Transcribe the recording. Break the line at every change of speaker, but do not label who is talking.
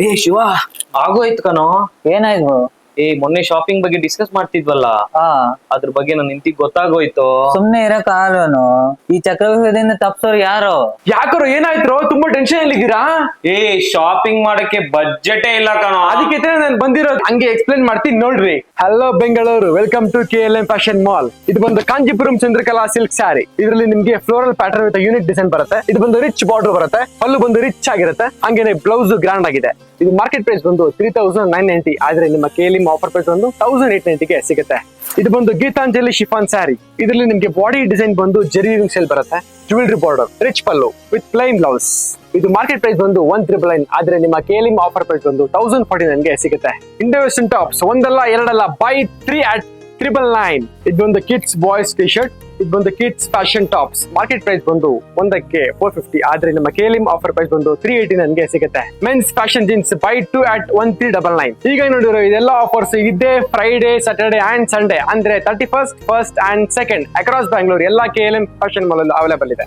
ಏ ಶಿವ, ಆಗೋಯ್ತು ಕಣೋ.
ಏನಾಯ್ತು?
ಮೊನ್ನೆ ಶಾಪಿಂಗ್ ಬಗ್ಗೆ ಡಿಸ್ಕಸ್ ಮಾಡ್ತಿದ್ವಲ್ಲ,
ಹಾ,
ಅದ್ರ ಬಗ್ಗೆ ನನ್ ನಿಂತಿಗ್ ಗೊತ್ತಾಗೋಯ್ತು.
ಸುಮ್ನೆ ಇರಕ್ ಆಗಲ್ವೇನು? ಈ ಚಕ್ರವ್ಯೂಹದಿಂದ ತಪ್ಸೋರು ಯಾರು?
ಯಾಕರು ಏನಾಯ್ತು? ತುಂಬಾ ಟೆನ್ಷನ್ ಅಲ್ಲಿದ್ದೀರಾ?
ಶಾಪಿಂಗ್ ಮಾಡಕ್ಕೆ ಬಜೆಟೇ ಇಲ್ಲ ಕಣೋ.
ಅದಕ್ಕೆ ನಾನು ಬಂದಿರೋದು. ಹಂಗೆ ಎಕ್ಸ್ಪ್ಲೇನ್ ಮಾಡ್ತೀನಿ ನೋಡ್ರಿ. Hello Bengaluru, welcome to KLM fashion mall. ಇದು ಬಂದು ಕಾಂಜಿಪುರಂ ಚಂದ್ರಕಲಾ ಸಿಲ್ಕ್ ಸ್ಯಾರಿ. ಇದರಲ್ಲಿ ನಿಮ್ಗೆ floral pattern with unique design ಬರುತ್ತೆ. ಇದು ಬಂದು ರಿಚ್ ಬಾರ್ಡರ್ ಬರುತ್ತೆ, ಪಲ್ಲು ಬಂದು ರಿಚ್ ಆಗಿರುತ್ತೆ, ಹಂಗೇನೆ ಬ್ಲೌಸ್ ಗ್ರ್ಯಾಂಡ್ ಆಗಿದೆ. ಇದು ಮಾರ್ಕೆಟ್ ಪ್ರೈಸ್ ಬಂದು 3990, ಆದ್ರೆ ನಿಮ್ಮ KLM ಆಫರ್ ಪ್ರೈಸ್ ಬಂದು 1890ಗೆ ಸಿಗುತ್ತೆ. ಇದು ಬಂದು ಗೀತಾಂಜಲಿ ಶಿಫಾನ್ ಸ್ಯಾರಿ. ಇದರಲ್ಲಿ ನಿಮ್ಗೆ ಬಾಡಿ ಡಿಸೈನ್ ಬಂದು ಜರಿ ಸ್ಟೈಲ್ ಬರುತ್ತೆ, jewellery border, rich pallu with plain blouse. ಇದು ಮಾರ್ಕೆಟ್ ಪ್ರೈಸ್ ಬಂದು 1999, ಆದ್ರೆ ನಿಮ್ಮ KLM ಆಫರ್ ಪ್ರೈಸ್ ಬಂದು 1049ಗೆ ಸಿಗುತ್ತೆ. ಇಂಡೋ ವೆಸ್ಟರ್ನ್ ಟಾಪ್ಸ್ ಒಂದಲ್ಲ ಎರಡಲ್ಲ ಬೈ 3 at 999. ಇದು ಬಂದು ಕಿಡ್ಸ್ ಬಾಯ್ಸ್ ಟಿ ಶರ್ಟ್. ಇದು ಬಂದು kids fashion tops. Market price ಬಂದು ಒಂದಕ್ಕೆ 450, ಆದ್ರೆ ನಮ್ಮ KLM ಆಫರ್ ಪ್ರೈಸ್ ಬಂದು 389ಗೆ ಸಿಗುತ್ತೆ. Men's fashion jeans by 2 at 1399. ಈಗ ನೋಡಿರೋ ಇದೆಲ್ಲ ಆಫರ್ಸ್ ಇದ್ದೇ ಫ್ರೈಡೆ, ಸ್ಯಾಟರ್ಡೆ ಅಂಡ್ ಸಂಡೇ, ಅಂದ್ರೆ 31st, 1st and 2nd across Bangalore ಎಲ್ಲ KLM ಫ್ಯಾಷನ್ ಮಾಲ್ ಅವೈಲೇಬಲ್ ಇದೆ.